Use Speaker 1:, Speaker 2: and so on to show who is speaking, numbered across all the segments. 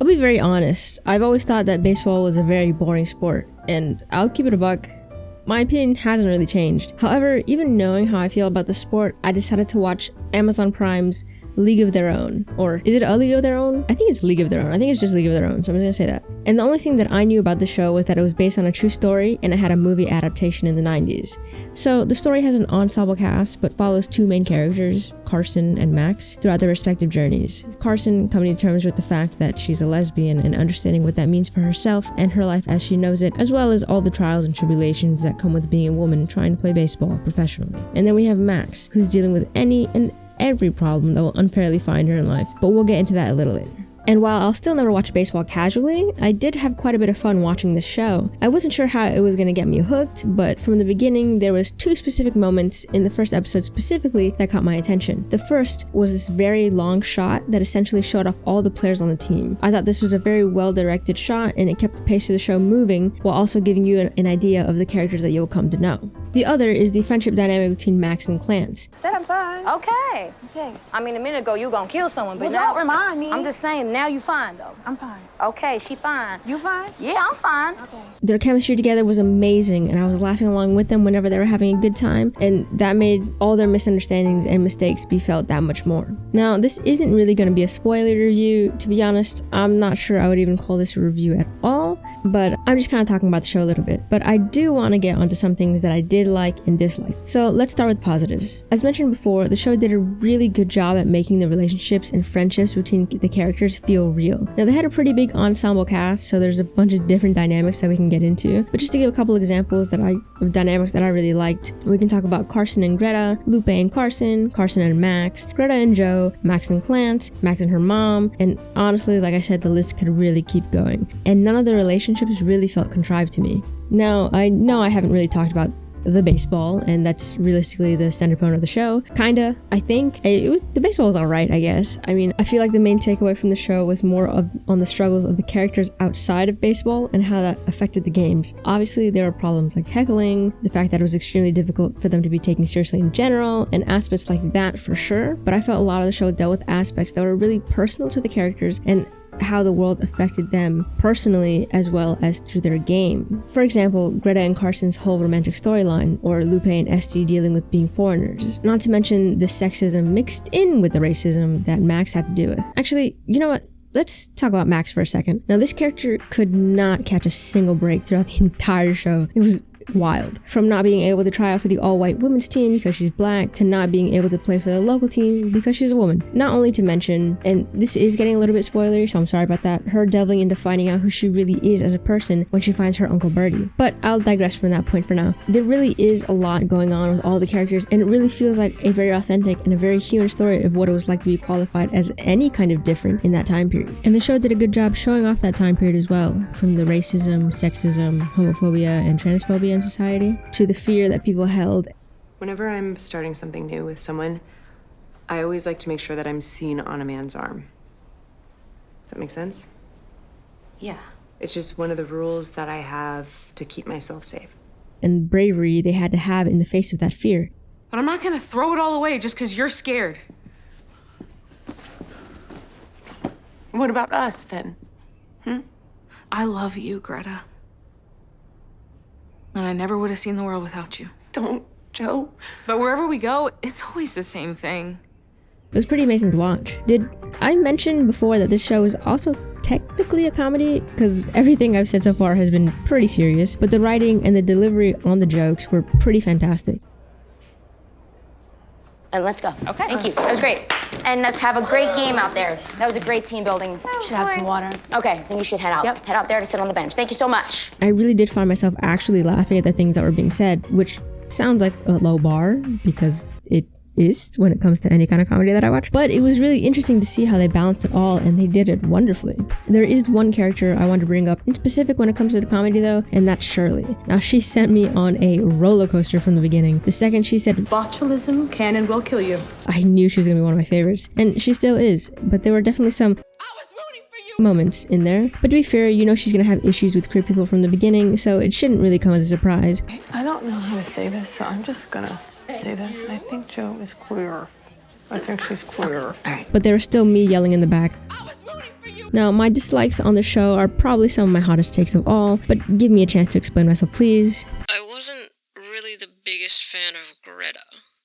Speaker 1: I'll be very honest, I've always thought that baseball was a very boring sport, and I'll keep it a buck. My opinion hasn't really changed. However, even knowing how I feel about the sport, I decided to watch Amazon Prime's League of Their Own. Or is it a League of Their Own? I think it's League of Their Own. I think it's just League of Their Own, so I'm just gonna say that. And the only thing that I knew about the show was that it was based on a true story and it had a movie adaptation in the 90s. So the story has an ensemble cast but follows two main characters, Carson and Max, throughout their respective journeys. Carson coming to terms with the fact that she's a lesbian and understanding what that means for herself and her life as she knows it, as well as all the trials and tribulations that come with being a woman trying to play baseball professionally. And then we have Max, who's dealing with any and every problem that will unfairly find her in life, but we'll get into that a little later. And while I'll still never watch baseball casually, I did have quite a bit of fun watching the show. I wasn't sure how it was going to get me hooked, but from the beginning there was two specific moments in the first episode specifically that caught my attention. The first was this very long shot that essentially showed off all the players on the team. I thought this was a very well directed shot and it kept the pace of the show moving while also giving you an idea of the characters that you'll come to know. The other is the friendship dynamic between Max and Clance.
Speaker 2: Said I'm fine.
Speaker 3: Okay.
Speaker 2: Okay.
Speaker 3: I mean, a minute ago you were gonna kill someone, but
Speaker 2: Well,
Speaker 3: now
Speaker 2: don't remind me.
Speaker 3: I'm just saying, now you fine though.
Speaker 2: I'm fine.
Speaker 3: Okay, she fine.
Speaker 2: You fine?
Speaker 3: Yeah, I'm fine.
Speaker 2: Okay.
Speaker 1: Their chemistry together was amazing and I was laughing along with them whenever they were having a good time, and that made all their misunderstandings and mistakes be felt that much more. Now, this isn't really going to be a spoiler review. To be honest, I'm not sure I would even call this a review at all, but I'm just kind of talking about the show a little bit. But I do want to get onto some things that I did like and dislike. So let's start with positives. As mentioned before, the show did a really good job at making the relationships and friendships between the characters feel real. Now, they had a pretty big ensemble cast, so there's a bunch of different dynamics that we can get into. But just to give a couple examples of dynamics that I really liked, we can talk about Carson and Greta, Lupe and Carson, Carson and Max, Greta and Joe, Max and Clance, Max and her mom, and honestly, like I said, the list could really keep going. And none of the relationships really felt contrived to me. Now, I know I haven't really talked about the baseball, and that's realistically the centerpoint of the show. Kinda, I think. The baseball was alright, I guess. I mean, I feel like the main takeaway from the show was more on the struggles of the characters outside of baseball and how that affected the games. Obviously, there were problems like heckling, the fact that it was extremely difficult for them to be taken seriously in general, and aspects like that for sure, but I felt a lot of the show dealt with aspects that were really personal to the characters and how the world affected them personally as well as through their game. For example, Greta and Carson's whole romantic storyline, or Lupe and Esty dealing with being foreigners. Not to mention the sexism mixed in with the racism that Max had to deal with. Actually, you know what? Let's talk about Max for a second. Now, this character could not catch a single break throughout the entire show. It was wild. From not being able to try out for the all-white women's team because she's black, to not being able to play for the local team because she's a woman. Not only to mention, and this is getting a little bit spoilery, so I'm sorry about that, her delving into finding out who she really is as a person when she finds her Uncle Bertie. But I'll digress from that point for now. There really is a lot going on with all the characters, and it really feels like a very authentic and a very human story of what it was like to be qualified as any kind of different in that time period. And the show did a good job showing off that time period as well, from the racism, sexism, homophobia, and transphobia in society, to the fear that people held.
Speaker 4: Whenever I'm starting something new with someone, I always like to make sure that I'm seen on a man's arm. Does that make sense?
Speaker 3: Yeah.
Speaker 4: It's just one of the rules that I have to keep myself safe.
Speaker 1: And bravery they had to have in the face of that fear.
Speaker 5: But I'm not gonna throw it all away just because you're scared.
Speaker 4: What about us, then?
Speaker 5: I love you, Greta. And I never would have seen the world without you.
Speaker 4: Don't, Joe.
Speaker 5: But wherever we go, it's always the same thing.
Speaker 1: It was pretty amazing to watch. Did I mention before that this show is also technically a comedy? Because everything I've said so far has been pretty serious, but the writing and the delivery on the jokes were pretty fantastic.
Speaker 6: And let's go.
Speaker 3: Okay.
Speaker 6: Thank you. That was great. And let's have a great game out there. That was a great team building.
Speaker 3: Should have some water.
Speaker 6: Okay, then you should head out.
Speaker 3: Yep.
Speaker 6: Head out there to sit on the bench. Thank you so much.
Speaker 1: I really did find myself actually laughing at the things that were being said, which sounds like a low bar because it is when it comes to any kind of comedy that I watch. But it was really interesting to see how they balanced it all, and they did it wonderfully. There is one character I want to bring up in specific when it comes to the comedy though, and that's Shirley. Now, she sent me on a roller coaster from the beginning. The second she said
Speaker 7: Botulism can and will kill you.
Speaker 1: I knew she was gonna be one of my favorites, and she still is, but there were definitely some moments in there. But to be fair, you know she's gonna have issues with queer people from the beginning, so it shouldn't really come as a surprise.
Speaker 7: I don't know how to say this, so I'm just gonna say this. I think Joe is queer. I think she's queer.
Speaker 6: All right.
Speaker 1: But there was still me yelling in the back, Now, my dislikes on the show are probably some of my hottest takes of all, but give me a chance to explain myself, please.
Speaker 2: I wasn't really the biggest fan of Greta.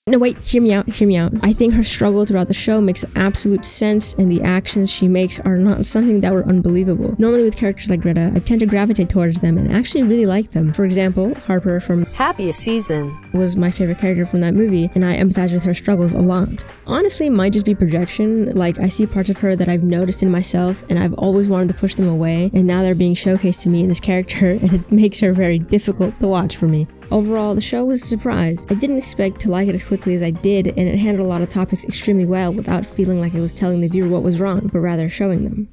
Speaker 1: No, wait, hear me out. I think her struggle throughout the show makes absolute sense, and the actions she makes are not something that were unbelievable. Normally with characters like Greta, I tend to gravitate towards them and actually really like them. For example, Harper from
Speaker 8: Happiest Season
Speaker 1: was my favorite character from that movie, and I empathize with her struggles a lot. Honestly, it might just be projection. Like, I see parts of her that I've noticed in myself, and I've always wanted to push them away, and now they're being showcased to me in this character, and it makes her very difficult to watch for me. Overall, the show was a surprise. I didn't expect to like it as quickly as I did, and it handled a lot of topics extremely well without feeling like it was telling the viewer what was wrong, but rather showing them.